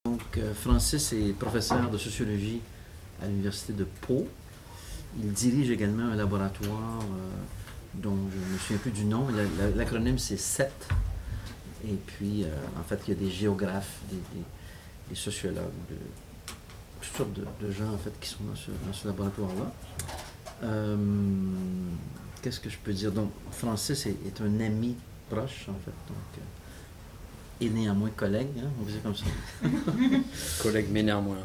Donc, Francis est professeur de sociologie à l'université de Pau. Il dirige également un laboratoire dont je ne me souviens plus du nom. L'acronyme, c'est CET. Et puis, en fait, il y a des géographes, des sociologues, toutes sortes de gens, en fait, qui sont dans ce laboratoire-là. Qu'est-ce que je peux dire? Donc, Francis est un ami proche, en fait. Donc, et néanmoins collègue, hein, on disait comme ça. Collègue, mais néanmoins.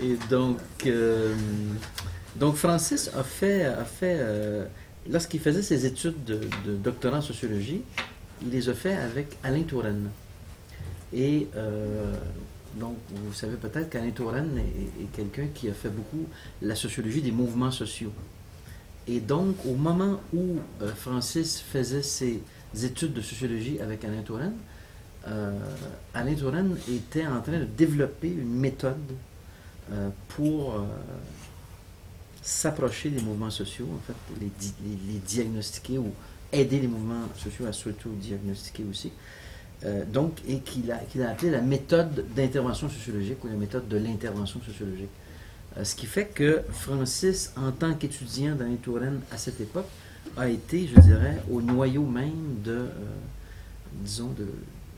Et donc Francis a fait lorsqu'il faisait ses études de doctorat en sociologie, il les a fait avec Alain Touraine. Et donc, vous savez peut-être qu'Alain Touraine est quelqu'un qui a fait beaucoup la sociologie des mouvements sociaux. Et donc, au moment où Francis faisait ses études de sociologie avec Alain Touraine, Alain Touraine était en train de développer une méthode pour s'approcher des mouvements sociaux, en fait, les diagnostiquer ou aider les mouvements sociaux à surtout diagnostiquer aussi. Donc, et qu'il a appelé la méthode d'intervention sociologique ou la méthode de l'intervention sociologique. Ce qui fait que Francis, en tant qu'étudiant d'Alain Touraine à cette époque, a été, je dirais, au noyau même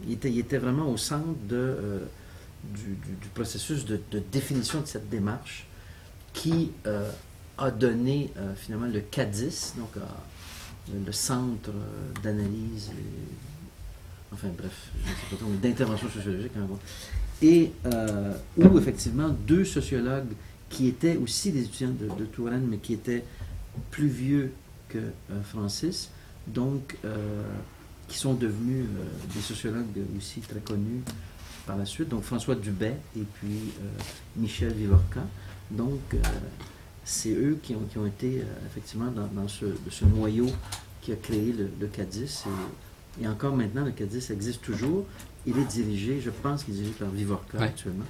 il était vraiment au centre du processus de définition de cette démarche qui a donné finalement le CADIS, donc le centre d'analyse, enfin bref, je ne sais pas, d'intervention sociologique, hein, et où effectivement deux sociologues qui étaient aussi des étudiants de Touraine, mais qui étaient plus vieux que Francis, donc qui sont devenus des sociologues aussi très connus par la suite, donc François Dubay et puis Michel Vivorca. Donc c'est eux qui ont été effectivement dans ce noyau qui a créé le CADIS. Et encore maintenant, le CADIS existe toujours. Il est dirigé, je pense qu'il est dirigé par Vivorca actuellement.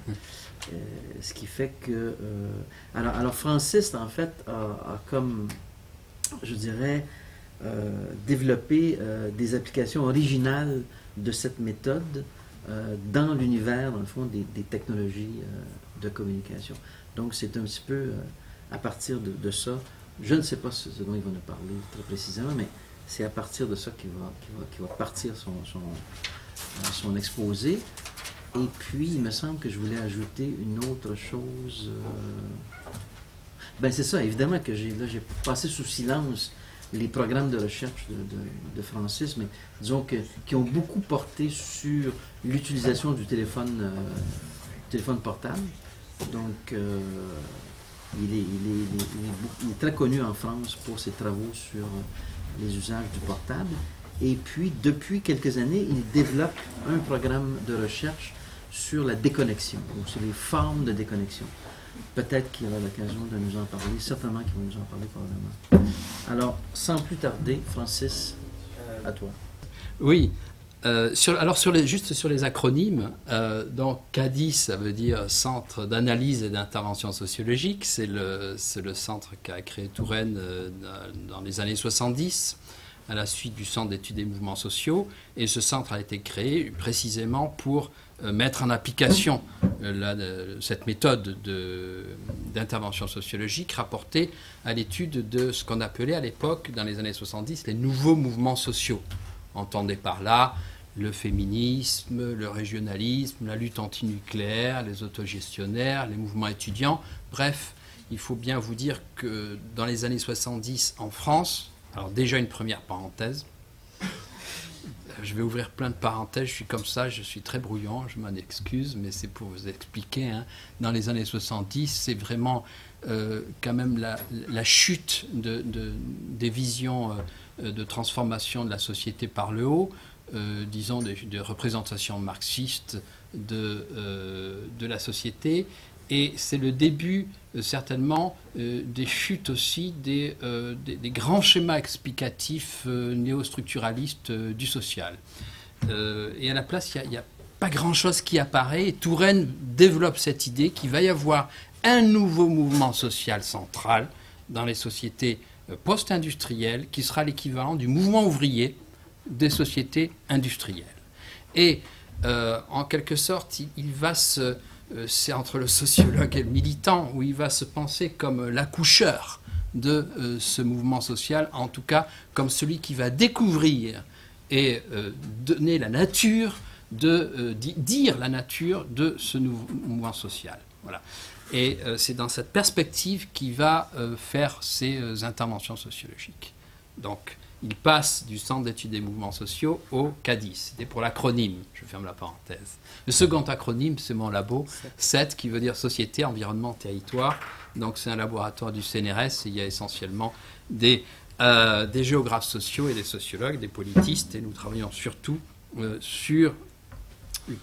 Ce qui fait que... alors Francis, en fait, a comme, je dirais, développé des applications originales de cette méthode dans l'univers, dans le fond, des technologies de communication. Donc, c'est un petit peu à partir de ça. Je ne sais pas ce dont il va nous parler très précisément, mais c'est à partir de ça qu'il va partir son exposé. Et puis, il me semble que je voulais ajouter une autre chose. Ben, c'est ça, évidemment que j'ai passé sous silence les programmes de recherche de Francis, mais disons qui ont beaucoup porté sur l'utilisation du téléphone portable. Donc, il est très connu en France pour ses travaux sur les usages du portable. Et puis, depuis quelques années, il développe un programme de recherche sur la déconnexion, ou sur les formes de déconnexion. Peut-être qu'il aura l'occasion de nous en parler, certainement qu'il va nous en parler probablement. Alors, sans plus tarder, Francis, à toi. Oui. Juste sur les acronymes, donc CADIS, ça veut dire Centre d'analyse et d'intervention sociologique. C'est le centre qu'a créé Touraine dans les années 70, à la suite du Centre d'études des mouvements sociaux. Et ce centre a été créé précisément pour mettre en application cette méthode d'intervention sociologique rapportée à l'étude de ce qu'on appelait à l'époque, dans les années 70, les nouveaux mouvements sociaux. On entendait par là le féminisme, le régionalisme, la lutte antinucléaire, les autogestionnaires, les mouvements étudiants. Bref, il faut bien vous dire que dans les années 70 en France, alors déjà une première parenthèse, je vais ouvrir plein de parenthèses, je suis comme ça, je suis très brouillon, je m'en excuse, mais c'est pour vous expliquer. Hein. Dans les années 70, c'est vraiment quand même la chute des visions de transformation de la société par le haut, disons des représentations marxistes de la société. Et c'est le début, certainement, des chutes aussi des grands schémas explicatifs néostructuralistes du social. Et à la place, il n'y a pas grand-chose qui apparaît. Et Touraine développe cette idée qu'il va y avoir un nouveau mouvement social central dans les sociétés post-industrielles qui sera l'équivalent du mouvement ouvrier des sociétés industrielles. Et en quelque sorte, il va c'est entre le sociologue et le militant, où il va se penser comme l'accoucheur de ce mouvement social, en tout cas comme celui qui va découvrir et donner la nature, dire la nature de ce nouveau mouvement social. Voilà. Et c'est dans cette perspective qu'il va faire ses interventions sociologiques. Donc, il passe du Centre d'études des mouvements sociaux au CADIS. C'était pour l'acronyme, je ferme la parenthèse. Le second acronyme, c'est mon labo, SET, qui veut dire Société, Environnement, Territoire. Donc c'est un laboratoire du CNRS et il y a essentiellement des géographes sociaux et des sociologues, des politistes, et nous travaillons surtout sur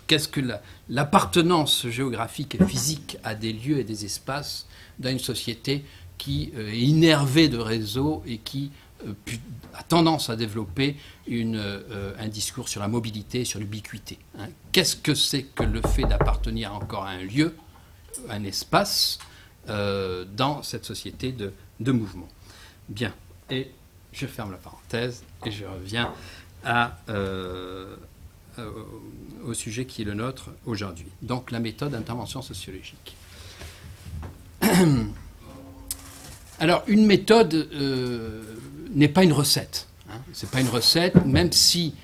qu'est-ce que l'appartenance géographique et physique à des lieux et des espaces dans une société qui est innervée de réseaux et qui a tendance à développer un discours sur la mobilité, sur l'ubiquité. Hein. Qu'est-ce que c'est que le fait d'appartenir encore à un lieu, un espace, dans cette société de mouvement? Bien, et je ferme la parenthèse et je reviens au sujet qui est le nôtre aujourd'hui. Donc la méthode d'intervention sociologique. Alors une méthode n'est pas une recette. Hein. C'est pas une recette, même si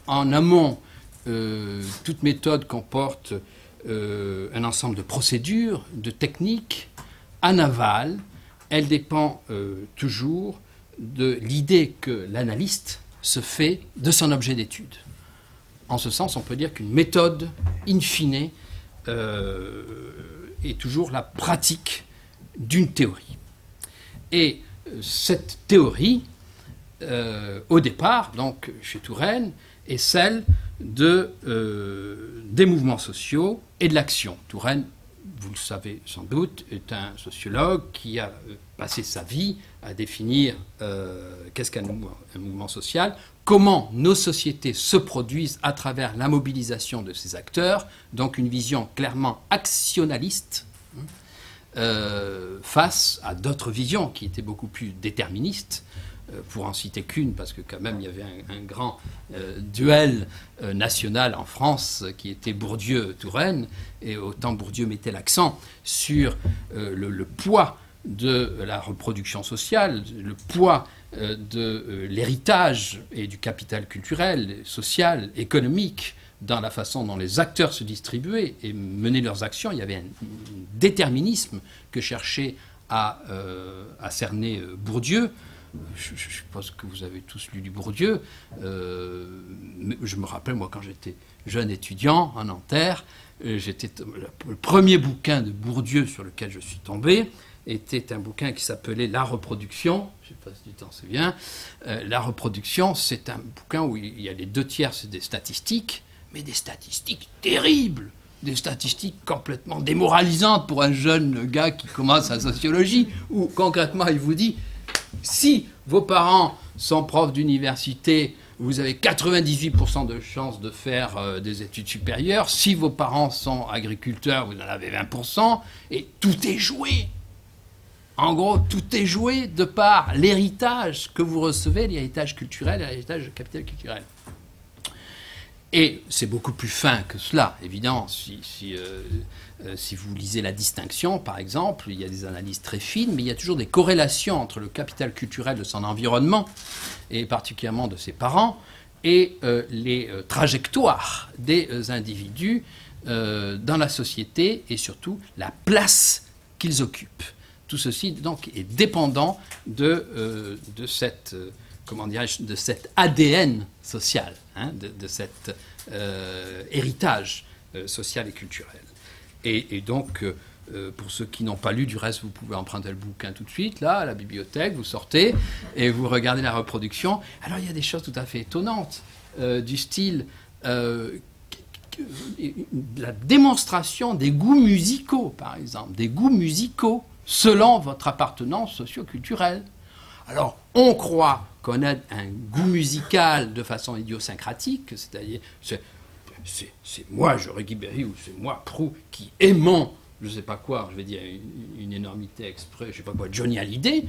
en amont, toute méthode comporte un ensemble de procédures, de techniques. En aval, elle dépend toujours de l'idée que l'analyste se fait de son objet d'étude. En ce sens, on peut dire qu'une méthode, in fine, est toujours la pratique d'une théorie. Et cette théorie, au départ, donc chez Touraine, est celle des mouvements sociaux et de l'action. Touraine, vous le savez sans doute, est un sociologue qui a passé sa vie à définir qu'est-ce qu'un mouvement social, comment nos sociétés se produisent à travers la mobilisation de ces acteurs, donc une vision clairement actionnaliste, face à d'autres visions qui étaient beaucoup plus déterministes, pour en citer qu'une, parce que quand même il y avait un grand duel national en France qui était Bourdieu-Touraine, et autant Bourdieu mettait l'accent sur le poids de la reproduction sociale, le poids de l'héritage et du capital culturel, social, économique, dans la façon dont les acteurs se distribuaient et menaient leurs actions. Il y avait un déterminisme que cherchait à cerner Bourdieu. Je suppose que vous avez tous lu du Bourdieu. Je me rappelle, moi, quand j'étais jeune étudiant à Nanterre, le premier bouquin de Bourdieu sur lequel je suis tombé était un bouquin qui s'appelait La reproduction. Je ne sais pas si tu t'en souviens. La reproduction, c'est un bouquin où il y a les 2/3, c'est des statistiques, mais des statistiques terribles, des statistiques complètement démoralisantes pour un jeune gars qui commence la sociologie, où concrètement il vous dit, si vos parents sont profs d'université, vous avez 98% de chances de faire des études supérieures. Si vos parents sont agriculteurs, vous en avez 20%, et tout est joué. En gros, tout est joué de par l'héritage que vous recevez, l'héritage culturel et l'héritage de capital culturel. Et c'est beaucoup plus fin que cela, évidemment. Si vous lisez La Distinction, par exemple, il y a des analyses très fines, mais il y a toujours des corrélations entre le capital culturel de son environnement, et particulièrement de ses parents, et les trajectoires des individus dans la société, et surtout la place qu'ils occupent. Tout ceci, donc, est dépendant de cette... comment dirais-je, de cet ADN social, hein, de cet héritage social et culturel. Et donc, pour ceux qui n'ont pas lu, du reste, vous pouvez emprunter le bouquin tout de suite, là, à la bibliothèque, vous sortez, et vous regardez la reproduction. Alors, il y a des choses tout à fait étonnantes, du style la démonstration des goûts musicaux, par exemple, des goûts musicaux, selon votre appartenance socio-culturelle. Alors, on croit qu'on a un goût musical de façon idiosyncratique, c'est-à-dire c'est moi, Jaurès Guibéry, ou c'est moi, Proust, qui aimons je ne sais pas quoi, je vais dire une énormité exprès, je ne sais pas quoi, Johnny Hallyday.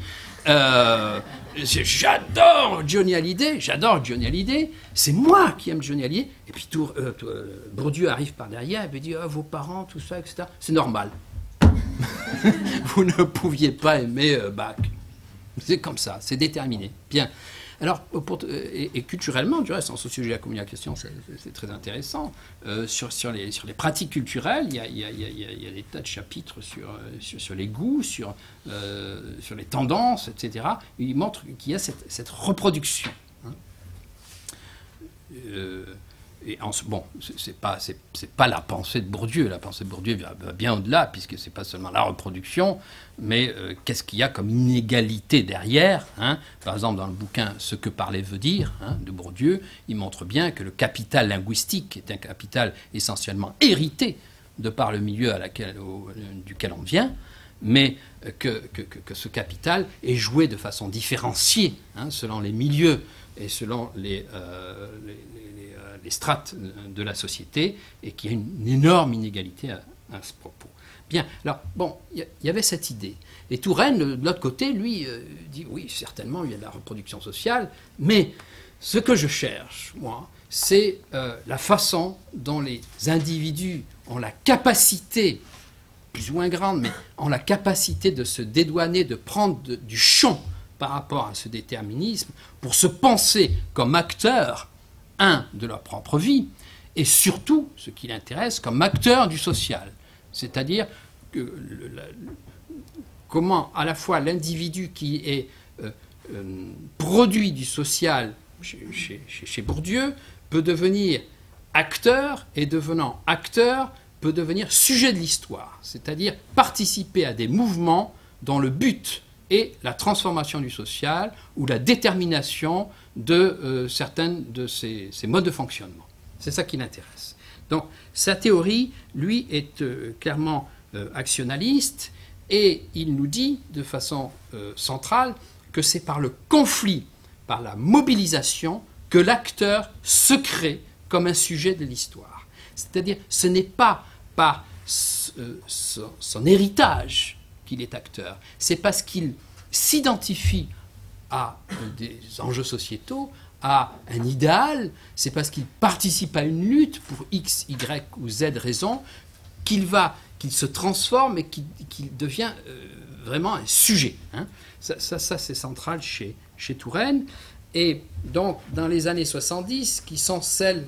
J'adore Johnny Hallyday, c'est moi qui aime Johnny Hallyday. Et puis Bourdieu arrive par derrière et me dit vos parents, tout ça, etc. C'est normal. Vous ne pouviez pas aimer Bach. C'est comme ça, c'est déterminé. Bien. Alors, et culturellement, du reste, en sociologie de la communication, c'est très intéressant. Sur les pratiques culturelles, il y a des tas de chapitres sur les goûts, sur les tendances, etc. Il montre qu'il y a cette reproduction. Hein. Bon, c'est pas la pensée de Bourdieu. La pensée de Bourdieu va bien au-delà, puisque c'est pas seulement la reproduction, mais qu'est-ce qu'il y a comme inégalité derrière, hein. Par exemple, dans le bouquin « Ce que parler veut dire hein, » de Bourdieu, il montre bien que le capital linguistique est un capital essentiellement hérité de par le milieu duquel on vient, mais que ce capital est joué de façon différenciée hein, selon les milieux et selon les strates de la société, et qu'il y a une énorme inégalité à ce propos. Bien, alors, bon, il y avait cette idée. Et Touraine, de l'autre côté, lui, dit, oui, certainement, il y a de la reproduction sociale, mais ce que je cherche, moi, c'est la façon dont les individus ont la capacité, plus ou moins grande, mais ont la capacité de se dédouaner, de prendre du champ par rapport à ce déterminisme, pour se penser comme acteurs de leur propre vie, et surtout, ce qui l'intéresse, comme acteur du social. C'est-à-dire que comment à la fois l'individu qui est produit du social chez Bourdieu peut devenir acteur, et devenant acteur peut devenir sujet de l'histoire, c'est-à-dire participer à des mouvements dont le but est la transformation du social ou la détermination de certains de ces modes de fonctionnement. C'est ça qui l'intéresse. Donc, sa théorie, lui, est clairement actionnaliste, et il nous dit de façon centrale que c'est par le conflit, par la mobilisation, que l'acteur se crée comme un sujet de l'histoire. C'est-à-dire, ce n'est pas par son héritage qu'il est acteur, c'est parce qu'il s'identifie à des enjeux sociétaux, à un idéal, c'est parce qu'il participe à une lutte pour X, Y ou Z raison qu'il se transforme et qu'il devient vraiment un sujet. Hein. Ça c'est central chez Touraine. Et donc, dans les années 70, qui sont celles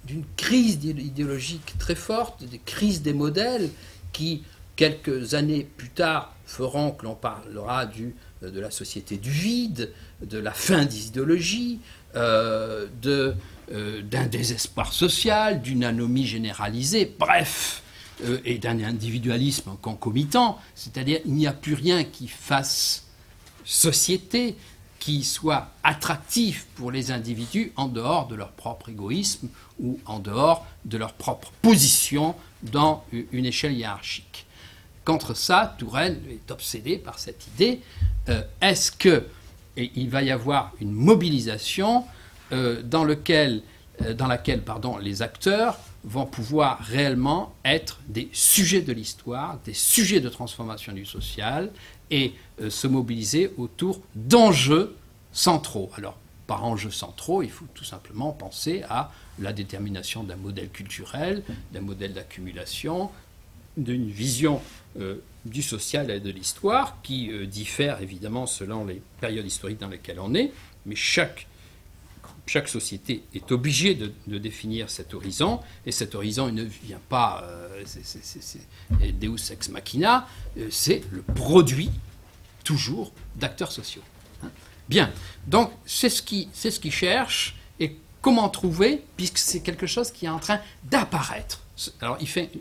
d'une crise idéologique très forte, des crises des modèles qui, quelques années plus tard, feront que l'on parlera de la société du vide, de la fin des idéologies, d'un désespoir social, d'une anomie généralisée, bref, et d'un individualisme concomitant, c'est-à-dire il n'y a plus rien qui fasse société, qui soit attractif pour les individus en dehors de leur propre égoïsme ou en dehors de leur propre position dans une échelle hiérarchique. Contre ça, Touraine est obsédé par cette idée. Est-ce que il va y avoir une mobilisation dans laquelle les acteurs vont pouvoir réellement être des sujets de l'histoire, des sujets de transformation du social, et se mobiliser autour d'enjeux centraux. Alors, par enjeux centraux, il faut tout simplement penser à la détermination d'un modèle culturel, d'un modèle d'accumulation, d'une vision du social et de l'histoire qui diffère évidemment selon les périodes historiques dans lesquelles on est, mais chaque société est obligée de définir cet horizon, et cet horizon il ne vient pas c'est Deus ex machina, c'est le produit toujours d'acteurs sociaux. Hein. Bien, donc c'est ce qu'il cherche, et comment trouver, puisque c'est quelque chose qui est en train d'apparaître. Alors il fait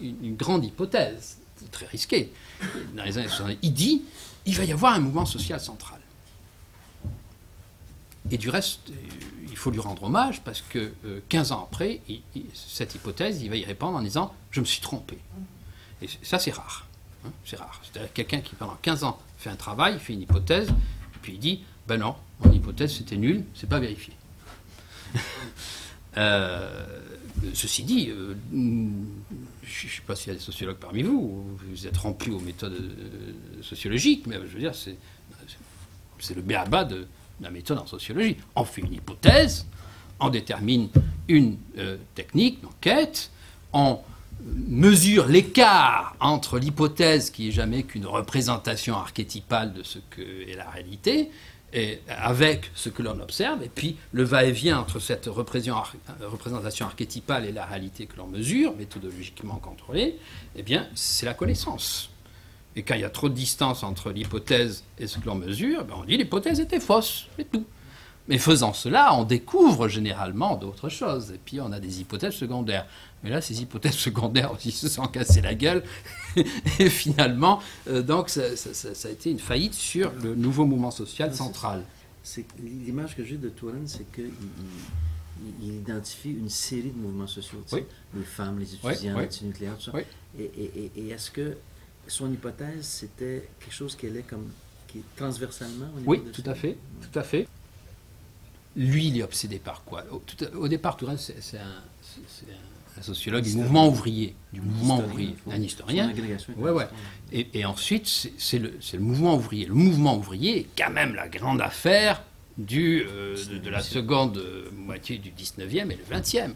une grande hypothèse, très risquée. Dans les années 70, il dit il va y avoir un mouvement social central. Et du reste, il faut lui rendre hommage, parce que 15 ans après, cette hypothèse, il va y répondre en disant « je me suis trompé ». Et ça, c'est rare. Hein, c'est rare. C'est-à-dire quelqu'un qui, pendant 15 ans, fait un travail, il fait une hypothèse, et puis il dit « ben non, mon hypothèse, c'était nul, c'est pas vérifié ». Ceci dit, je ne sais pas s'il y a des sociologues parmi vous, vous êtes rompus aux méthodes sociologiques, mais je veux dire, c'est le b.a.-ba de la méthode en sociologie. On fait une hypothèse, on détermine une technique d'enquête, on mesure l'écart entre l'hypothèse qui n'est jamais qu'une représentation archétypale de ce qu'est la réalité, et avec ce que l'on observe, et puis le va-et-vient entre cette représentation archétypale et la réalité que l'on mesure, méthodologiquement contrôlée, eh bien, c'est la connaissance. Et quand il y a trop de distance entre l'hypothèse et ce que l'on mesure, ben on dit l'hypothèse était fausse, c'est tout. Mais faisant cela, on découvre généralement d'autres choses. Et puis on a des hypothèses secondaires. Mais là, ces hypothèses secondaires aussi se sont cassées la gueule. Et finalement, donc ça a été une faillite sur le nouveau mouvement social central. L'image que j'ai de Touraine, c'est qu'il identifie une série de mouvements sociaux. Oui. Les femmes, les étudiants, l'étude nucléaire, tout ça. Oui. Et est-ce que son hypothèse, c'était quelque chose qui allait qui est transversalement au niveau Oui, tout à fait. Tout à fait. Lui, il est obsédé par quoi? Au départ, Touraine, c'est un sociologue du mouvement ouvrier. Un historien. Ouais. Et ensuite, c'est le mouvement ouvrier. Le mouvement ouvrier est quand même la grande affaire de la seconde moitié du 19e et le 20e.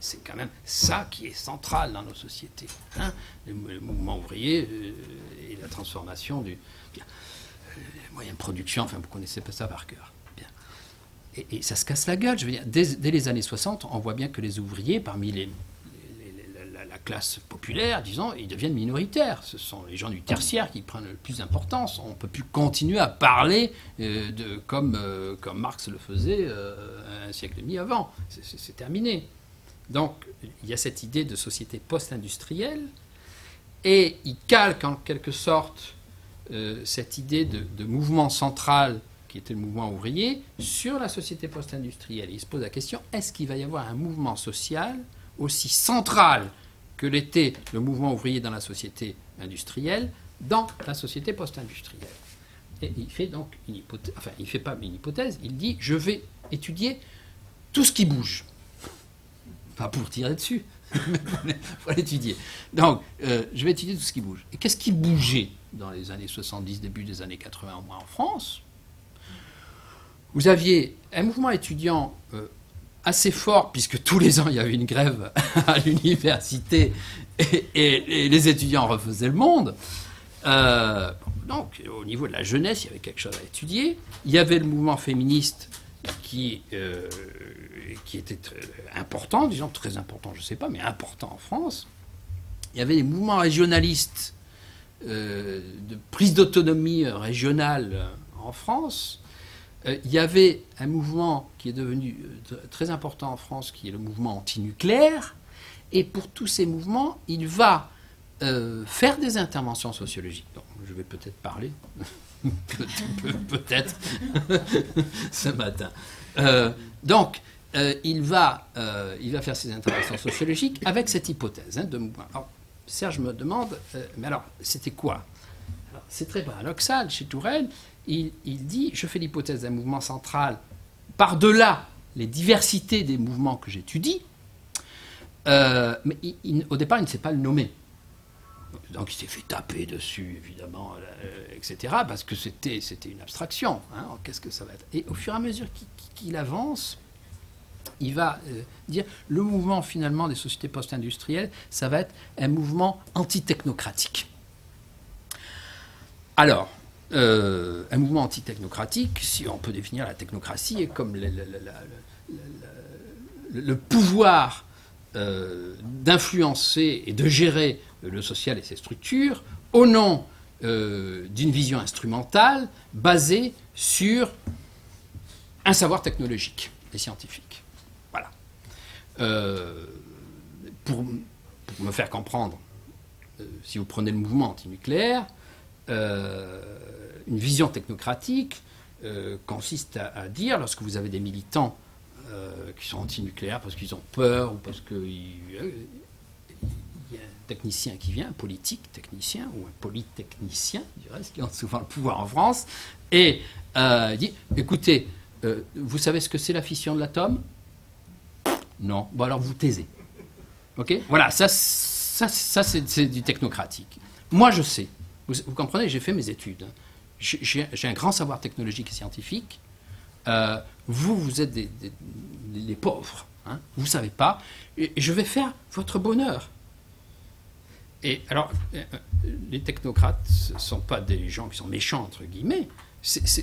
C'est quand même ça qui est central dans nos sociétés. Hein, le mouvement ouvrier et la transformation les moyens de production, enfin, vous connaissez pas ça par cœur. Et ça se casse la gueule. Je veux dire, dès les années 60, on voit bien que les ouvriers, parmi la classe populaire, disons, ils deviennent minoritaires. Ce sont les gens du tertiaire qui prennent le plus d'importance. On ne peut plus continuer à parler comme Marx le faisait un siècle et demi avant. C'est terminé. Donc, il y a cette idée de société post-industrielle, et il calque en quelque sorte cette idée de mouvement central qui était le mouvement ouvrier, sur la société post-industrielle. Il se pose la question, est-ce qu'il va y avoir un mouvement social aussi central que l'était le mouvement ouvrier dans la société industrielle, dans la société post-industrielle? Et il fait donc une hypothèse, enfin, il ne fait pas une hypothèse, il dit, je vais étudier tout ce qui bouge. Pas pour tirer dessus, mais pour l'étudier. Donc, je vais étudier tout ce qui bouge. Et qu'est-ce qui bougeait dans les années 70, début des années 80 au moins en France? Vous aviez un mouvement étudiant assez fort, puisque tous les ans il y avait une grève à l'université et les étudiants refaisaient le monde. Donc au niveau de la jeunesse, il y avait quelque chose à étudier. Il y avait le mouvement féministe qui était très important, disons très important, je ne sais pas, mais important en France. Il y avait des mouvements régionalistes de prise d'autonomie régionale en France. Il y avait un mouvement qui est devenu très important en France, qui est le mouvement antinucléaire. Et pour tous ces mouvements, il va faire des interventions sociologiques. Donc, je vais peut-être parler, peut-être, ce matin. Donc, il va faire ses interventions sociologiques avec cette hypothèse de mouvement. Alors, Serge me demande, mais alors, c'était quoi? Alors, c'est très paradoxal chez Touraine. Il dit, je fais l'hypothèse d'un mouvement central par-delà les diversités des mouvements que j'étudie, mais au départ, il ne sait pas le nommer. Donc il s'est fait taper dessus, évidemment, etc., parce que c'était une abstraction. Hein, qu'est-ce que ça va être? Et au fur et à mesure qu'il avance, il va dire, le mouvement, finalement, des sociétés post-industrielles, ça va être un mouvement antitechnocratique. Alors, un mouvement antitechnocratique, si on peut définir la technocratie, est comme le pouvoir d'influencer et de gérer le social et ses structures au nom d'une vision instrumentale basée sur un savoir technologique et scientifique. Voilà. Pour me faire comprendre, si vous prenez le mouvement antinucléaire, une vision technocratique consiste à dire, lorsque vous avez des militants qui sont antinucléaires parce qu'ils ont peur ou parce qu'il y a un technicien qui vient, un politique technicien ou un polytechnicien, je dirais, ce qui ont souvent le pouvoir en France, et dit, écoutez, vous savez ce que c'est la fission de l'atome? Non. Bon, alors vous taisez. OK? Voilà, ça c'est du technocratique. Moi, je sais. Vous comprenez, j'ai fait mes études. J'ai un grand savoir technologique et scientifique. Vous êtes les pauvres. Hein, vous ne savez pas. Et je vais faire votre bonheur. Et alors, les technocrates ne sont pas des gens qui sont méchants, entre guillemets.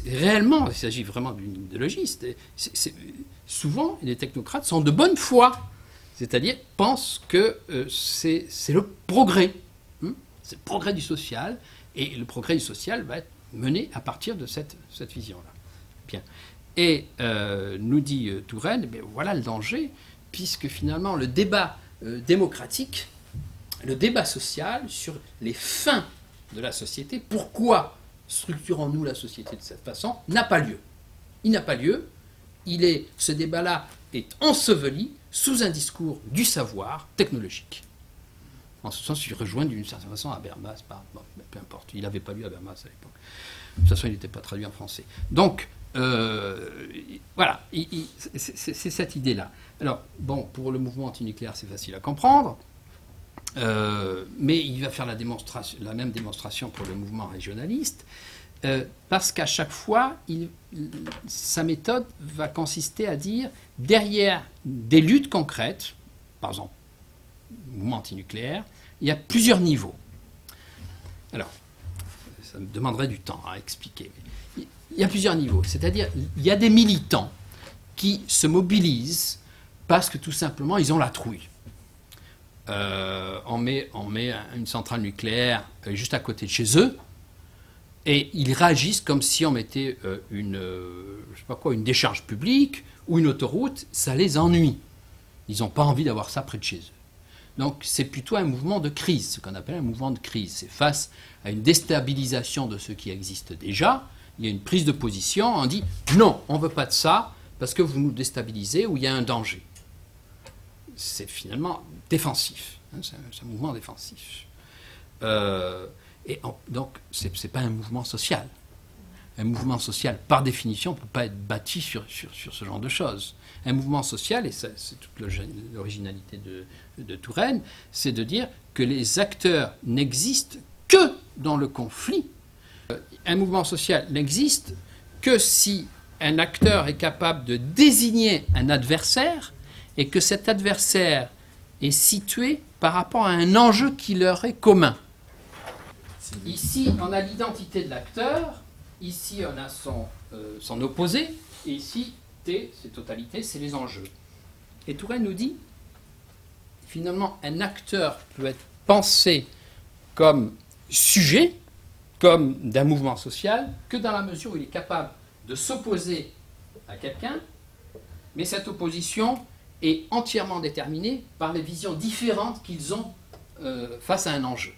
Réellement, il s'agit vraiment d'une idéologie. Souvent, les technocrates sont de bonne foi. C'est-à-dire, pensent que c'est le progrès. C'est le progrès du social. Et le progrès du social va être mené à partir de cette vision-là. Bien. Et nous dit Touraine, eh voilà le danger, puisque finalement, le débat démocratique, le débat social sur les fins de la société, pourquoi structurons-nous la société de cette façon, n'a pas lieu. Il n'a pas lieu. Ce débat-là est enseveli sous un discours du savoir technologique. En ce sens, il rejoint d'une certaine façon Habermas, peu importe. Il n'avait pas lu Habermas à l'époque. De toute façon, il n'était pas traduit en français. Donc, voilà, c'est cette idée-là. Alors, bon, pour le mouvement antinucléaire, c'est facile à comprendre. Mais il va faire la même démonstration pour le mouvement régionaliste, parce qu'à chaque fois, sa méthode va consister à dire, derrière des luttes concrètes, par exemple, le mouvement antinucléaire, il y a plusieurs niveaux. Alors, ça me demanderait du temps à expliquer. Mais il y a plusieurs niveaux, c'est-à-dire, il y a des militants qui se mobilisent parce que tout simplement, ils ont la trouille. On met une centrale nucléaire juste à côté de chez eux et ils réagissent comme si on mettait une décharge publique ou une autoroute, ça les ennuie. Ils n'ont pas envie d'avoir ça près de chez eux. Donc c'est plutôt un mouvement de crise, ce qu'on appelle un mouvement de crise. C'est face à une déstabilisation de ce qui existe déjà, il y a une prise de position, on dit non, on ne veut pas de ça parce que vous nous déstabilisez ou il y a un danger. C'est finalement défensif. Hein, c'est un mouvement défensif. Donc, ce n'est pas un mouvement social. Un mouvement social, par définition, ne peut pas être bâti sur ce genre de choses. Un mouvement social, et c'est toute l'originalité de Touraine, c'est de dire que les acteurs n'existent que dans le conflit. Un mouvement social n'existe que si un acteur est capable de désigner un adversaire et que cet adversaire est situé par rapport à un enjeu qui leur est commun. Ici, on a l'identité de l'acteur, ici, on a son opposé, et ici, T, c'est totalité, c'est les enjeux. Et Touraine nous dit, finalement, un acteur peut être pensé comme sujet, comme d'un mouvement social, que dans la mesure où il est capable de s'opposer à quelqu'un, mais cette opposition est entièrement déterminée par les visions différentes qu'ils ont face à un enjeu.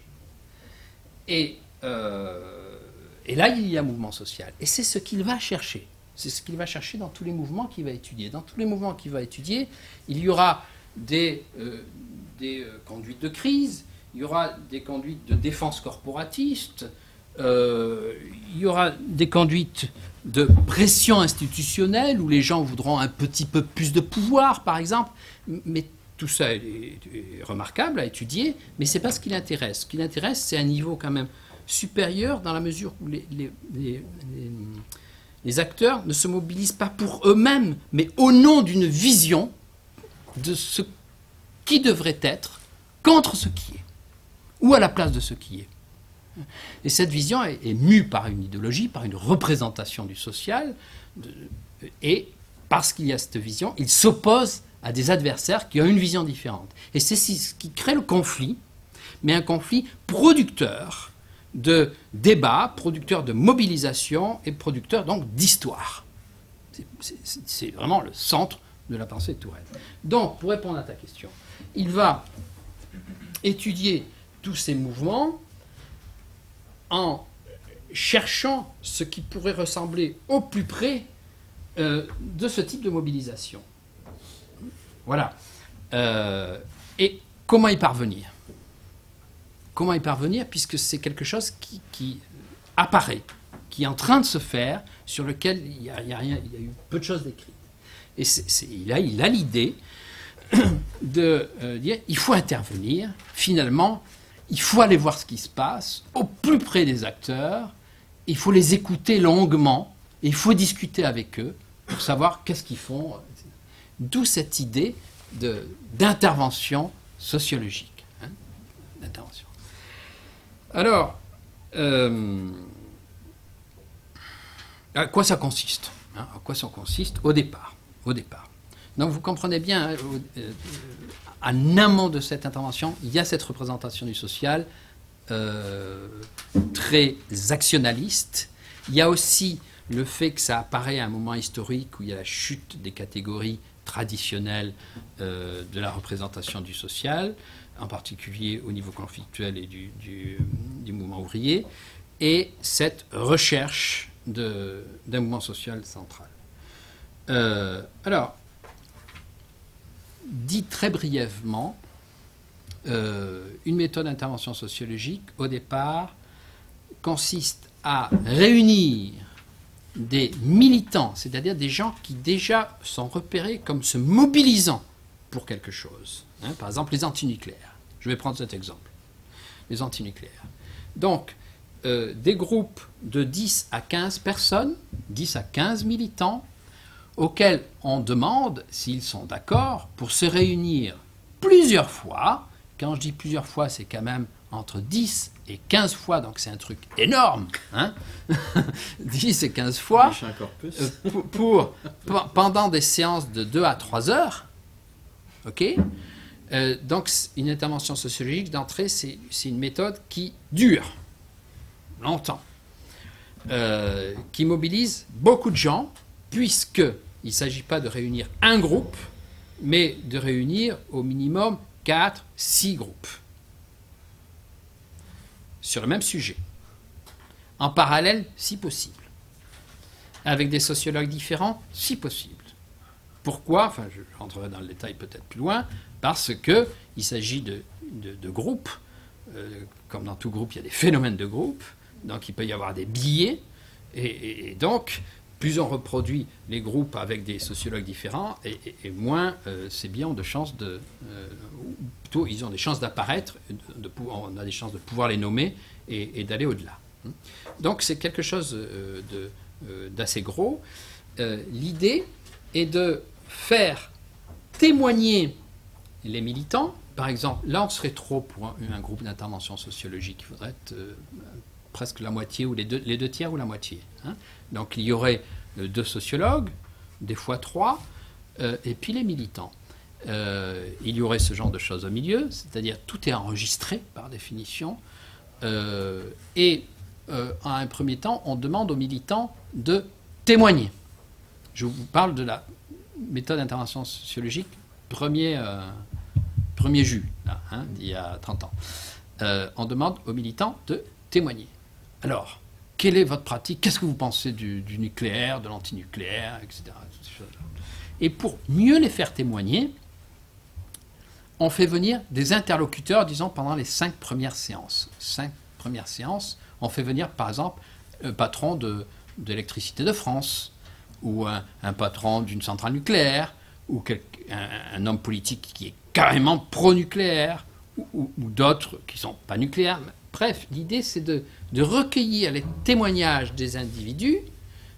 Et là, il y a un mouvement social. Et c'est ce qu'il va chercher. C'est ce qu'il va chercher dans tous les mouvements qu'il va étudier. Dans tous les mouvements qu'il va étudier, il y aura des conduites de crise, il y aura des conduites de défense corporatiste, il y aura des conduites de pression institutionnelle où les gens voudront un petit peu plus de pouvoir, par exemple. Mais tout ça est remarquable à étudier, mais ce n'est pas ce qui l'intéresse. Ce qui l'intéresse, c'est un niveau quand même supérieur dans la mesure où les acteurs ne se mobilisent pas pour eux-mêmes, mais au nom d'une vision de ce qui devrait être contre ce qui est, ou à la place de ce qui est. Et cette vision est mue par une idéologie, par une représentation du social, et parce qu'il y a cette vision, il s'oppose à des adversaires qui ont une vision différente. Et c'est ce qui crée le conflit, mais un conflit producteur de débat, producteur de mobilisation et producteur donc d'histoire. C'est vraiment le centre de la pensée de Touraine. Donc, pour répondre à ta question, il va étudier tous ces mouvements en cherchant ce qui pourrait ressembler au plus près de ce type de mobilisation. Voilà. Et comment y parvenir ? Comment y parvenir, puisque c'est quelque chose qui apparaît, qui est en train de se faire, sur lequel il y a eu peu de choses décrites. Et il a l'idée de dire il faut intervenir, finalement, il faut aller voir ce qui se passe, au plus près des acteurs, il faut les écouter longuement, et il faut discuter avec eux pour savoir qu'est-ce qu'ils font. D'où cette idée d'intervention sociologique. Hein, d'intervention. Alors, à quoi ça consiste, hein, à quoi ça consiste au départ. Donc vous comprenez bien, en amont de cette intervention, il y a cette représentation du social très actionnaliste. Il y a aussi le fait que ça apparaît à un moment historique où il y a la chute des catégories traditionnelles de la représentation du social, en particulier au niveau conflictuel et du mouvement ouvrier, et cette recherche d'un mouvement social central. Alors, dit très brièvement, une méthode d'intervention sociologique, au départ, consiste à réunir des militants, c'est-à-dire des gens qui déjà sont repérés comme se mobilisant pour quelque chose. Hein, par exemple, les antinucléaires. Je vais prendre cet exemple. Les antinucléaires. Donc, des groupes de 10 à 15 personnes, 10 à 15 militants, auxquels on demande s'ils sont d'accord pour se réunir plusieurs fois. Quand je dis plusieurs fois, c'est quand même entre 10 et 15 fois, donc c'est un truc énorme, hein 10 et 15 fois, pendant des séances de 2 à 3 heures. Ok, donc une intervention sociologique d'entrée, c'est une méthode qui dure longtemps, qui mobilise beaucoup de gens, puisqu'il ne s'agit pas de réunir un groupe, mais de réunir au minimum 4, 6 groupes sur le même sujet, en parallèle si possible, avec des sociologues différents si possible. Pourquoi? Enfin, je rentrerai dans le détail peut-être plus loin, parce qu'il s'agit de groupes, comme dans tout groupe, il y a des phénomènes de groupe, donc il peut y avoir des biais, et donc plus on reproduit les groupes avec des sociologues différents, et moins ces biais ont de chances plutôt ils ont des chances d'apparaître, on a des chances de pouvoir les nommer et d'aller au-delà. Donc c'est quelque chose d'assez gros. L'idée est de faire témoigner les militants. Par exemple, là on serait trop pour un groupe d'intervention sociologique, il faudrait être presque la moitié, ou les deux tiers ou la moitié. Hein. Donc il y aurait 2 sociologues, des fois 3, et puis les militants. Il y aurait ce genre de choses au milieu, c'est-à-dire tout est enregistré par définition, et en un premier temps, on demande aux militants de témoigner. Je vous parle de la méthode d'intervention sociologique premier jus, là, hein, il y a 30 ans. On demande aux militants de témoigner. Alors, quelle est votre pratique? Qu'est-ce que vous pensez du nucléaire, de l'antinucléaire, etc. Et pour mieux les faire témoigner, on fait venir des interlocuteurs, disons, pendant les 5 premières séances. 5 premières séances, on fait venir, par exemple, un patron de l'électricité de France, ou un patron d'une centrale nucléaire, ou un homme politique qui est carrément pro-nucléaire, ou d'autres qui ne sont pas nucléaires. Bref, l'idée, c'est de recueillir les témoignages des individus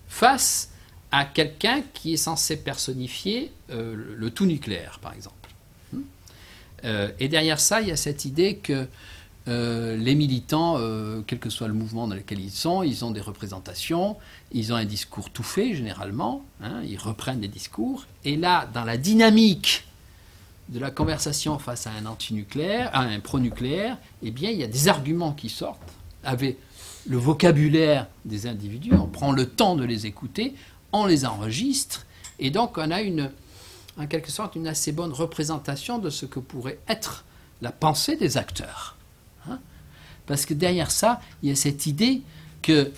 face à quelqu'un qui est censé personnifier le tout nucléaire, par exemple. Et derrière ça, il y a cette idée que les militants, quel que soit le mouvement dans lequel ils sont, ils ont des représentations, ils ont un discours tout fait, généralement, hein, ils reprennent des discours, et là, dans la dynamique de la conversation face à un antinucléaire, à un pro-nucléaire, eh bien, il y a des arguments qui sortent avec le vocabulaire des individus, on prend le temps de les écouter, on les enregistre, et donc on a en quelque sorte une assez bonne représentation de ce que pourrait être la pensée des acteurs. Hein? Parce que derrière ça, il y a cette idée que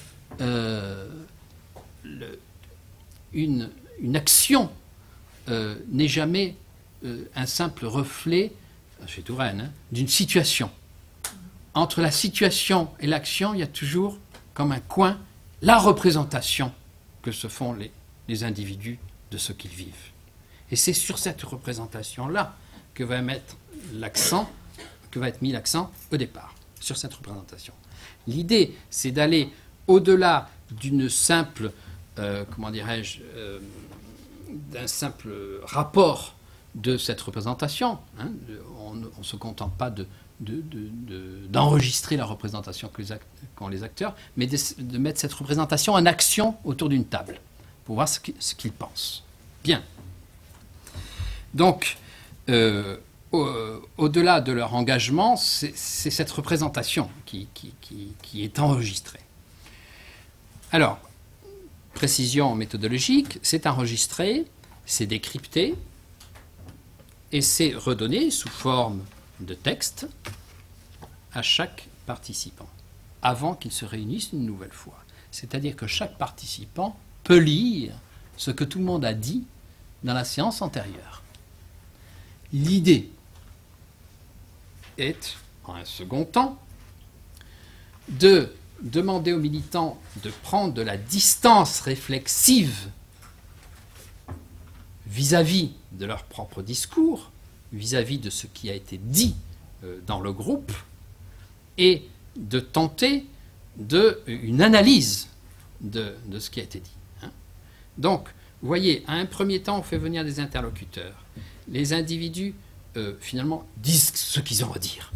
une action n'est jamais un simple reflet, chez Touraine, hein, d'une situation. Entre la situation et l'action, il y a toujours, comme un coin, la représentation que se font les individus de ce qu'ils vivent. Et c'est sur cette représentation-là que va être mis l'accent au départ sur cette représentation. L'idée, c'est d'aller au-delà d'une simple, d'un simple rapport de cette représentation. Hein. On ne se contente pas d'enregistrer la représentation qu'ont les acteurs, mais de mettre cette représentation en action autour d'une table pour voir ce qu'ils pensent. Bien. Donc, au-delà de leur engagement, c'est cette représentation qui est enregistrée. Alors, précision méthodologique, c'est enregistré, c'est décrypté, et c'est redonné sous forme de texte à chaque participant, avant qu'il se réunisse une nouvelle fois. C'est-à-dire que chaque participant peut lire ce que tout le monde a dit dans la séance antérieure. L'idée est, en un second temps, de demander aux militants de prendre de la distance réflexive vis-à-vis de leur propre discours, vis-à-vis de ce qui a été dit dans le groupe, et de tenter une analyse de ce qui a été dit. Hein. Donc, vous voyez, à un premier temps, on fait venir des interlocuteurs. Les individus, finalement, disent ce qu'ils ont à dire,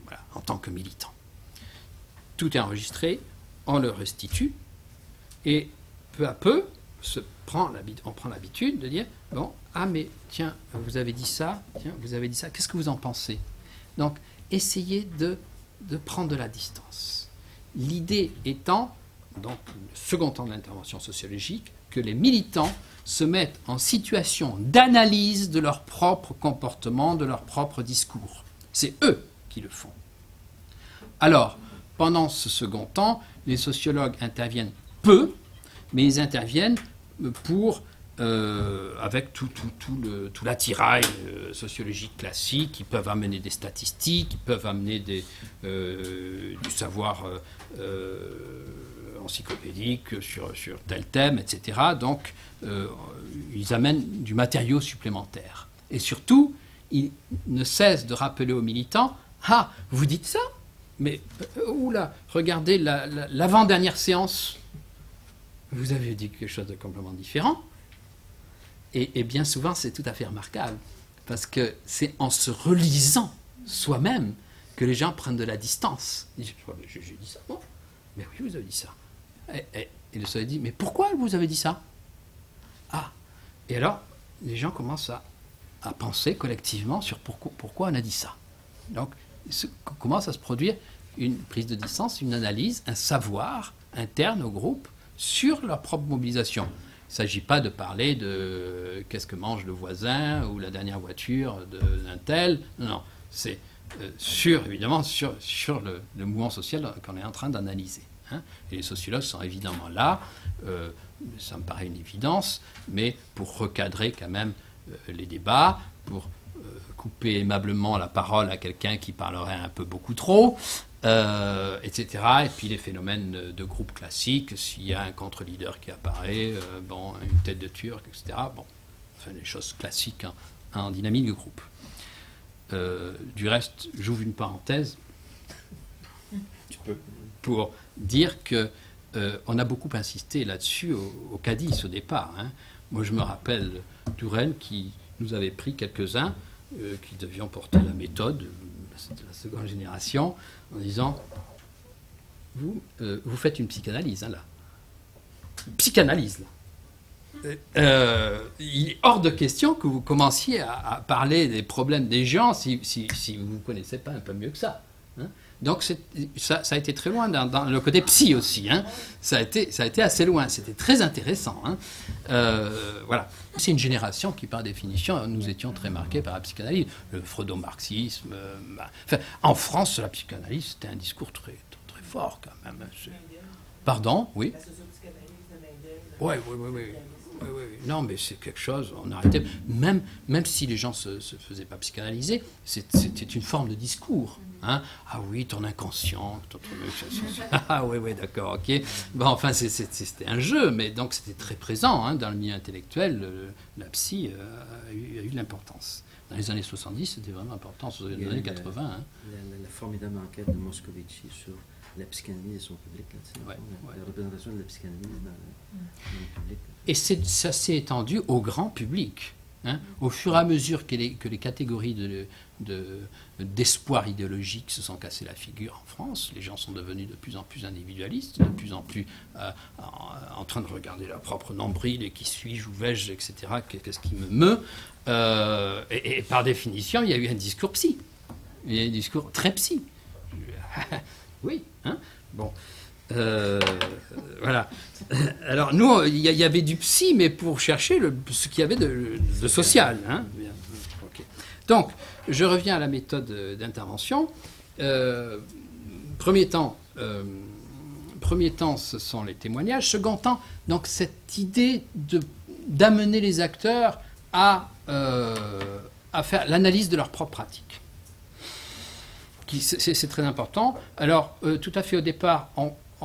voilà, en tant que militants. Tout est enregistré, on le restitue, et peu à peu, on prend l'habitude de dire, bon, ah mais tiens, vous avez dit ça, qu'est-ce que vous en pensez? Donc, essayez de prendre de la distance. L'idée étant, donc, le second temps de l'intervention sociologique, que les militants se mettent en situation d'analyse de leur propre comportement, de leur propre discours. C'est eux qui le font. Alors, pendant ce second temps, les sociologues interviennent peu, mais ils interviennent avec tout l'attirail sociologique classique. Ils peuvent amener des statistiques, ils peuvent amener du savoir encyclopédique sur tel thème, etc. Donc, ils amènent du matériau supplémentaire. Et surtout, ils ne cessent de rappeler aux militants, « Ah, vous dites ça? Mais, oula, regardez l'avant-dernière séance. Vous avez dit quelque chose de complètement différent. » Et bien souvent, c'est tout à fait remarquable. Parce que c'est en se relisant soi-même que les gens prennent de la distance. Ils disent, j'ai dit ça, bon. Mais oui, vous avez dit ça. Et le soleil dit, mais pourquoi vous avez dit ça? Ah. Et alors, les gens commencent à penser collectivement sur pourquoi on a dit ça. Donc, commence à se produire une prise de distance, une analyse, un savoir interne au groupe sur leur propre mobilisation. Il ne s'agit pas de parler de qu'est-ce que mange le voisin ou la dernière voiture d'un tel. Non, c'est évidemment sur le mouvement social qu'on est en train d'analyser. Hein. Et les sociologues sont évidemment là, ça me paraît une évidence, mais pour recadrer quand même les débats, pour couper aimablement la parole à quelqu'un qui parlerait un peu beaucoup trop, etc. Et puis les phénomènes de groupe classiques, s'il y a un contre-leader qui apparaît, une tête de turc, etc. Bon, enfin les choses classiques en dynamique de groupe. Du reste, j'ouvre une parenthèse pour dire que on a beaucoup insisté là-dessus au Cadiz au départ. Hein. Moi, je me rappelle Touraine qui nous avait pris quelques-uns qui devions porter la méthode de la seconde génération en disant vous faites une psychanalyse, hein, là. Psychanalyse, là. Il est hors de question que vous commenciez à parler des problèmes des gens si vous ne connaissez pas un peu mieux que ça. Hein. Donc ça a été très loin dans le côté psy aussi. Hein. Ça a été assez loin. C'était très intéressant. Hein. Voilà. C'est une génération qui, par définition, nous étions très marqués par la psychanalyse. Le freudo-marxisme. En France, la psychanalyse, c'était un discours très, très fort quand même. Pardon? Oui. La sociopsychanalyse de Mendel. Oui. Non, mais c'est quelque chose, on arrêtait. Même si les gens ne se faisaient pas psychanalyser, c'était une forme de discours. Hein. Ah oui, ton inconscient. Ah oui, oui, d'accord, ok. Bon, enfin, c'était un jeu, mais donc c'était très présent hein, dans le milieu intellectuel. La psy a eu de l'importance. Dans les années 70, c'était vraiment important. Dans les années 80. Hein. La formidable enquête de Moscovici sur la psychanalyse et son public. Là, la représentation de la psychanalyse dans le public. Et ça s'est étendu au grand public. Hein, au fur et à mesure que les catégories d'espoir idéologique se sont cassées la figure en France, les gens sont devenus de plus en plus individualistes, de plus en plus en train de regarder leur propre nombril et qui suis-je, où vais-je, etc. Qu'est-ce qui me meut et par définition, il y a eu un discours psy. Il y a eu un discours très psy. Oui, hein, bon. Voilà. Alors nous, il y avait du psy, mais pour chercher ce qu'il y avait de social. Hein. Okay. Donc, je reviens à la méthode d'intervention. Premier temps, ce sont les témoignages. Second temps, donc cette idée d'amener les acteurs à faire l'analyse de leur propre pratique. C'est très important. Alors, tout à fait au départ,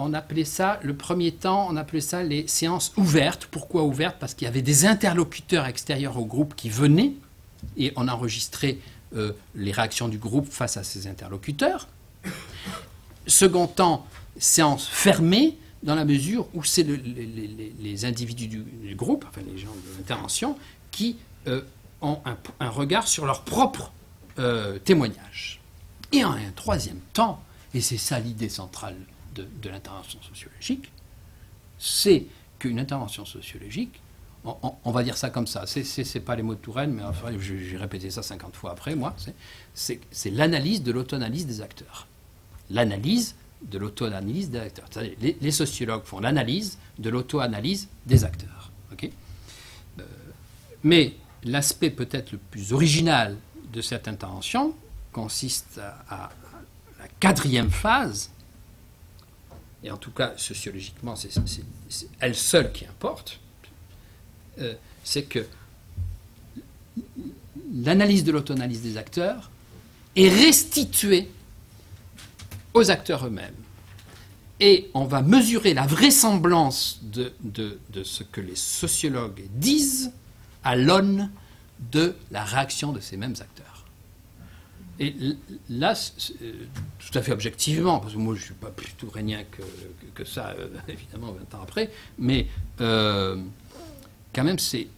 on appelait ça, le premier temps, on appelait ça les séances ouvertes. Pourquoi ouvertes? Parce qu'il y avait des interlocuteurs extérieurs au groupe qui venaient et on enregistrait les réactions du groupe face à ces interlocuteurs. Second temps, séances fermées dans la mesure où c'est les individus du groupe, enfin les gens de l'intervention, qui ont un regard sur leur propre témoignage. Et en un troisième temps, et c'est ça l'idée centrale de l'intervention sociologique, c'est qu'une intervention sociologique, on va dire ça comme ça, c'est pas les mots de Touraine, mais enfin, j'ai répété ça 50 fois après, moi, c'est l'analyse de l'auto-analyse des acteurs. L'analyse de l'auto-analyse des acteurs. C'est-à-dire, les sociologues font l'analyse de l'auto-analyse des acteurs. Okay, mais l'aspect peut-être le plus original de cette intervention consiste à la quatrième phase, et en tout cas sociologiquement c'est elle seule qui importe, c'est que l'analyse de l'auto-analyse des acteurs est restituée aux acteurs eux-mêmes. Et on va mesurer la vraisemblance de ce que les sociologues disent à l'aune de la réaction de ces mêmes acteurs. Et là, tout à fait objectivement, parce que moi je ne suis pas plus tourénien que ça, évidemment, 20 ans après, mais quand même c'est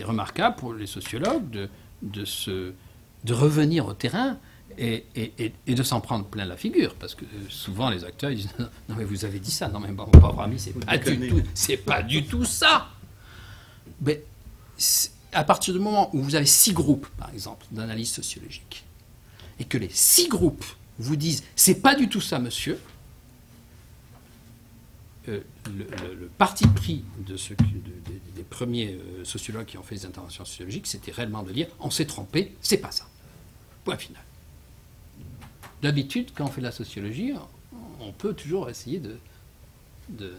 remarquable pour les sociologues de revenir au terrain et de s'en prendre plein la figure, parce que souvent les acteurs ils disent non mais vous avez dit ça, non mais bon, pauvre ami, c'est pas du tout ça. Mais à partir du moment où vous avez 6 groupes, par exemple, d'analyse sociologique, et que les 6 groupes vous disent c'est pas du tout ça, monsieur, le parti pris des premiers sociologues qui ont fait des interventions sociologiques, c'était réellement de dire on s'est trompé, c'est pas ça. Point final. D'habitude, quand on fait de la sociologie, on peut toujours essayer de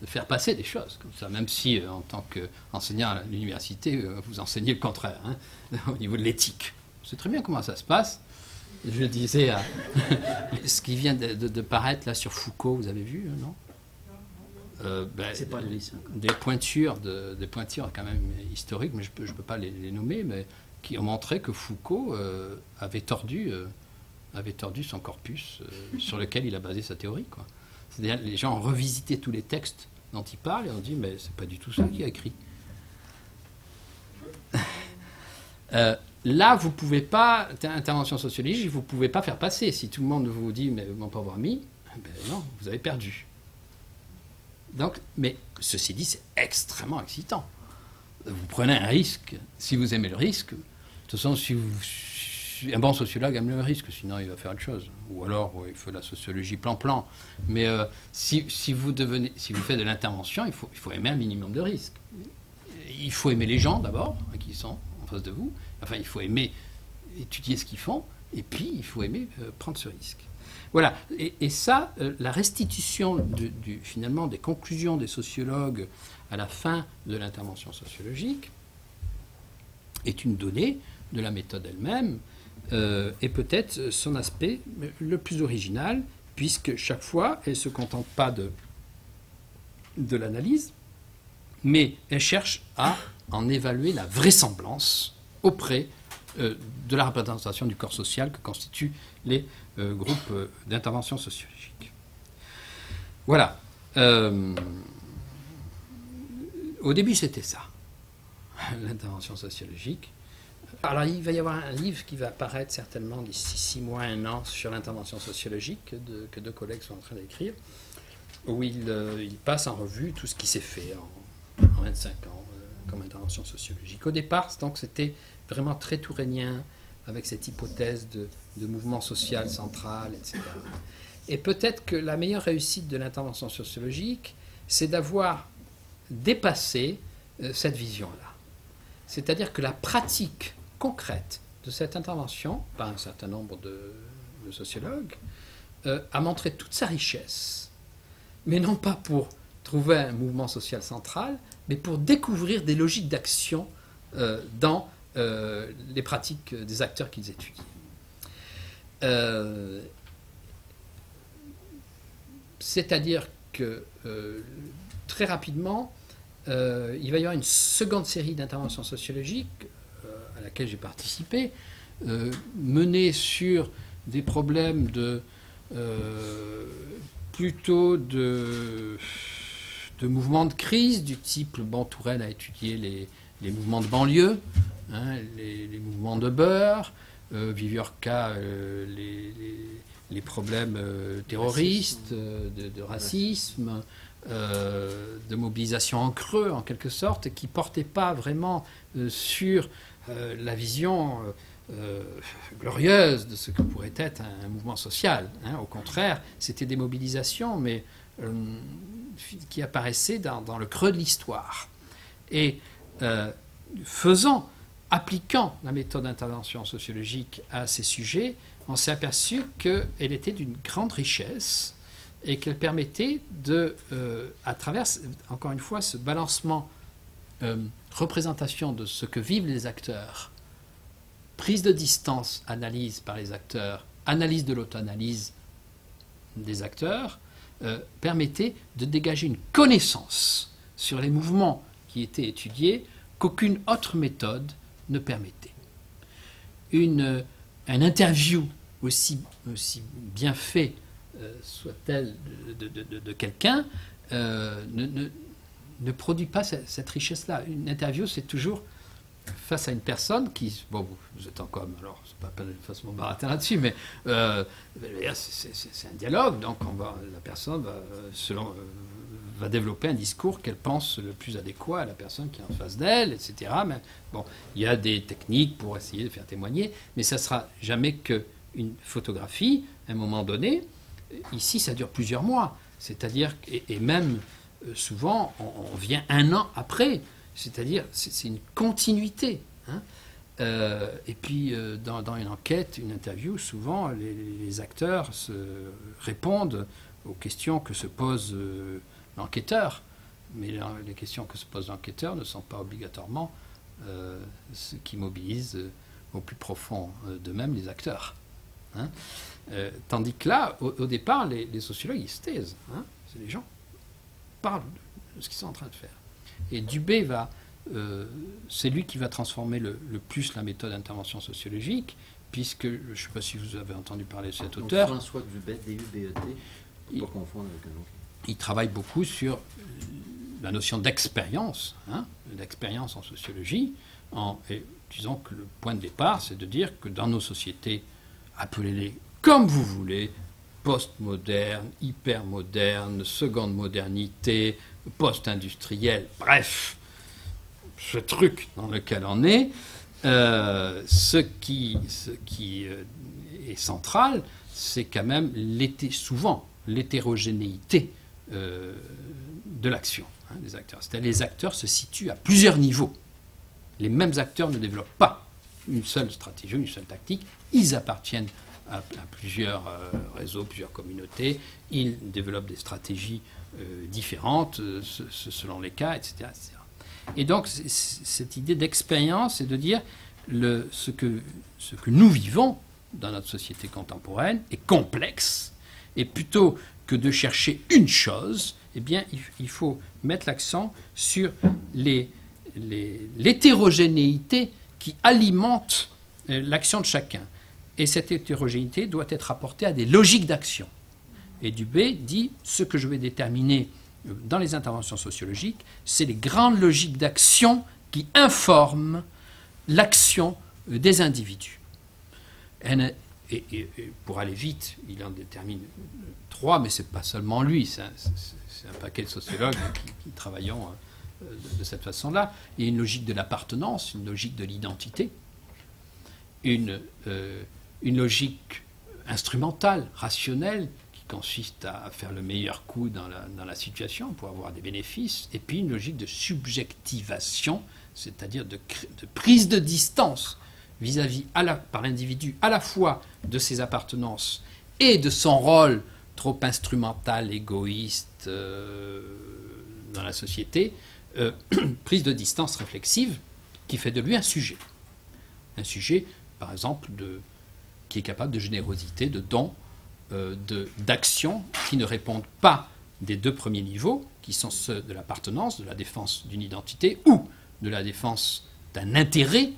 faire passer des choses comme ça, même si en tant qu'enseignant à l'université, vous enseignez le contraire, hein, au niveau de l'éthique. C'est très bien comment ça se passe. Je disais, ce qui vient de paraître là sur Foucault, vous avez vu, non? C'est pas des pointures quand même historiques, mais je peux pas les nommer, mais qui ont montré que Foucault avait tordu son corpus sur lequel il a basé sa théorie, quoi. C'est-à-dire les gens ont revisité tous les textes dont il parle et ont dit mais c'est pas du tout ça qu'il a écrit. Là, vous pouvez pas, intervention sociologique, vous pouvez pas faire passer. Si tout le monde vous dit mais mon pauvre ami, ben non, vous avez perdu. Donc, mais ceci dit, c'est extrêmement excitant. Vous prenez un risque. Si vous aimez le risque, de toute façon, un bon sociologue aime le risque, sinon il va faire autre chose. Ou alors, il fait la sociologie plan-plan. Mais si vous faites de l'intervention, il faut aimer un minimum de risques. Il faut aimer les gens d'abord, qui sont en face de vous. Enfin, il faut aimer étudier ce qu'ils font, et puis il faut aimer prendre ce risque. Voilà. Et ça, la restitution finalement des conclusions des sociologues à la fin de l'intervention sociologique est une donnée de la méthode elle-même. est peut-être son aspect le plus original, puisque chaque fois, elle ne se contente pas de l'analyse, mais elle cherche à en évaluer la vraisemblance auprès de la représentation du corps social que constituent les groupes d'intervention sociologique. Voilà. Au début, c'était ça, l'intervention sociologique. Alors, il va y avoir un livre qui va apparaître certainement d'ici 6 mois, 1 an, sur l'intervention sociologique que 2 collègues sont en train d'écrire, où il passe en revue tout ce qui s'est fait en 25 ans comme intervention sociologique. Au départ, donc, c'était vraiment très tourénien, avec cette hypothèse de mouvement social central, etc. Et peut-être que la meilleure réussite de l'intervention sociologique, c'est d'avoir dépassé cette vision-là. C'est-à-dire que la pratique concrète de cette intervention, par un certain nombre de sociologues, a montré toute sa richesse, mais non pas pour trouver un mouvement social central, mais pour découvrir des logiques d'action dans les pratiques des acteurs qu'ils étudient. C'est-à-dire que très rapidement, il va y avoir une seconde série d'interventions sociologiques à laquelle j'ai participé, menée sur des problèmes plutôt de mouvements de crise du type, Touraine a étudié les mouvements de banlieue, hein, les mouvements de beurre, Viviorca les problèmes terroristes, de racisme, de mobilisation en creux en quelque sorte, qui ne portaient pas vraiment sur la vision glorieuse de ce que pourrait être un mouvement social. Hein. Au contraire, c'était des mobilisations, mais qui apparaissaient dans le creux de l'histoire. Et appliquant la méthode d'intervention sociologique à ces sujets, on s'est aperçu qu'elle était d'une grande richesse et qu'elle permettait à travers, encore une fois, ce balancement représentation de ce que vivent les acteurs, prise de distance, analyse par les acteurs, analyse de l'auto-analyse des acteurs, permettait de dégager une connaissance sur les mouvements qui étaient étudiés qu'aucune autre méthode ne permettait. Un interview aussi bien fait soit-elle de quelqu'un ne produit pas cette richesse-là. Une interview, c'est toujours face à une personne qui... Bon, vous êtes en com, alors c'est pas la peine de façon mon baratin là-dessus, mais c'est un dialogue, donc la personne va développer un discours qu'elle pense le plus adéquat à la personne qui est en face d'elle, etc. Mais bon, il y a des techniques pour essayer de faire témoigner, mais ça ne sera jamais qu'une photographie, à un moment donné. Ici, ça dure plusieurs mois, c'est-à-dire, et même souvent, on vient 1 an après, c'est-à-dire, c'est une continuité. Hein. Et puis, dans une enquête, une interview, souvent, les acteurs répondent aux questions que se pose l'enquêteur. Mais les questions que se pose l'enquêteur ne sont pas obligatoirement ce qui mobilise au plus profond d'eux-mêmes les acteurs. Hein. Tandis que là, au départ, les sociologues, ils se taisent. Hein. Les gens parlent de ce qu'ils sont en train de faire. Et Dubé c'est lui qui va transformer le plus la méthode d'intervention sociologique, puisque, je ne sais pas si vous avez entendu parler de cet auteur. François Dubé, DUBET, pas confondre avec un autre. Il travaille beaucoup sur la notion d'expérience, hein, d'expérience en sociologie. Et disons que le point de départ, c'est de dire que dans nos sociétés, appelez-les comme vous voulez, post-moderne, hyper-moderne, seconde modernité, post-industriel, bref, ce truc dans lequel on est, ce qui est central, c'est quand même souvent l'hétérogénéité de l'action des acteurs. C'est-à-dire les acteurs se situent à plusieurs niveaux. Les mêmes acteurs ne développent pas une seule stratégie, une seule tactique. Ils appartiennent à plusieurs réseaux, plusieurs communautés. Ils développent des stratégies différentes selon les cas, etc., etc. Et donc, cette idée d'expérience, c'est de dire ce que nous vivons dans notre société contemporaine est complexe, et plutôt que de chercher une chose, eh bien, il faut mettre l'accent sur l'hétérogénéité qui alimente l'action de chacun. Et cette hétérogénéité doit être rapportée à des logiques d'action. Et Dubé dit, ce que je vais déterminer dans les interventions sociologiques, c'est les grandes logiques d'action qui informent l'action des individus. Et pour aller vite, il en détermine 3, mais ce n'est pas seulement lui, c'est un paquet de sociologues qui travaillons de cette façon-là. Il y a une logique de l'appartenance, une logique de l'identité, une logique instrumentale, rationnelle, qui consiste à faire le meilleur coup dans la situation pour avoir des bénéfices, et puis une logique de subjectivation, c'est-à-dire de prise de distance vis-à-vis par l'individu à la fois de ses appartenances et de son rôle trop instrumental, égoïste dans la société, prise de distance réflexive qui fait de lui un sujet. Un sujet, par exemple, qui est capable de générosité, de dons, d'actions qui ne répondent pas des 2 premiers niveaux, qui sont ceux de l'appartenance, de la défense d'une identité ou de la défense d'un intérêt,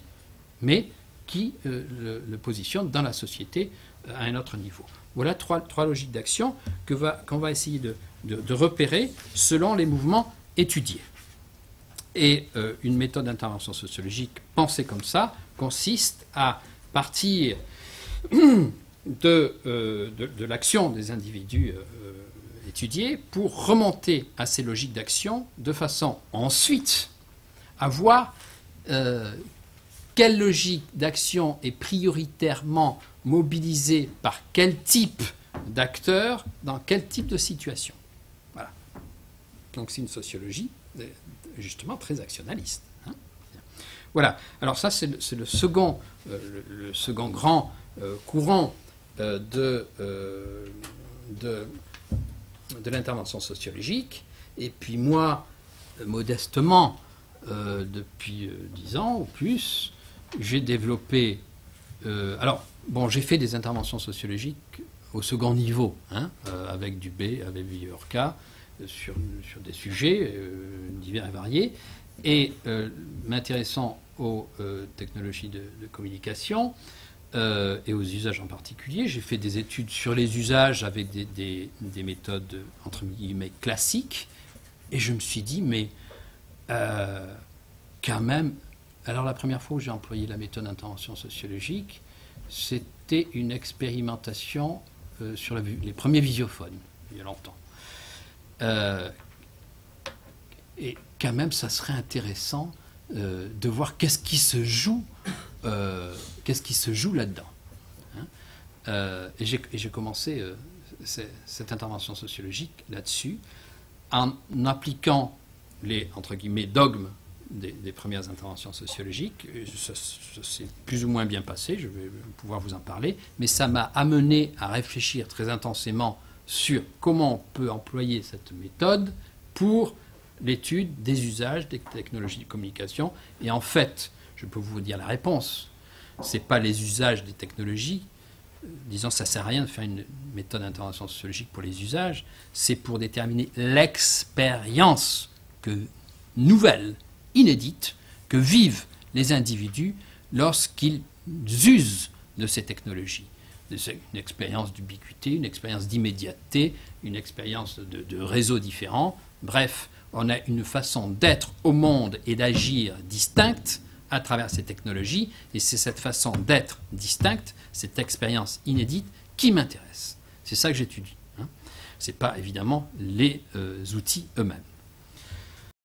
mais qui le positionne dans la société à un autre niveau. Voilà 3 logiques d'action qu'on va essayer de repérer selon les mouvements étudiés. Et une méthode d'intervention sociologique pensée comme ça consiste à partir de l'action des individus étudiés pour remonter à ces logiques d'action de façon ensuite à voir quelle logique d'action est prioritairement mobilisée par quel type d'acteur dans quel type de situation. Voilà. Donc c'est une sociologie justement très actionnaliste. Hein. Voilà. Alors ça c'est le second grand courant de l'intervention sociologique. Et puis moi, modestement, depuis 10 ans ou plus, j'ai développé... j'ai fait des interventions sociologiques au second niveau, avec Dubé, avec Villorca, sur des sujets divers et variés, et m'intéressant aux technologies de communication et aux usages en particulier. J'ai fait des études sur les usages avec des méthodes, entre guillemets, classiques, et je me suis dit, mais quand même... Alors la première fois où j'ai employé la méthode d'intervention sociologique, c'était une expérimentation sur les premiers visiophones, il y a longtemps. Et quand même, ça serait intéressant de voir qu'est-ce qui se joue là-dedans. Et j'ai commencé cette intervention sociologique là-dessus en appliquant les, entre guillemets, dogmes des premières interventions sociologiques. Ça s'est plus ou moins bien passé, je vais pouvoir vous en parler, mais ça m'a amené à réfléchir très intensément sur comment on peut employer cette méthode pour l'étude des usages des technologies de communication. Et en fait, je peux vous dire la réponse. Ce n'est pas les usages des technologies. Disons, ça ne sert à rien de faire une méthode d'intervention sociologique pour les usages. C'est pour déterminer l'expérience nouvelle, inédite, que vivent les individus lorsqu'ils usent de ces technologies. Une expérience d'ubiquité, une expérience d'immédiateté, une expérience de réseaux différents. Bref, on a une façon d'être au monde et d'agir distincte à travers ces technologies, et c'est cette façon d'être distincte, cette expérience inédite, qui m'intéresse. C'est ça que j'étudie. Ce n'est pas évidemment les outils eux-mêmes.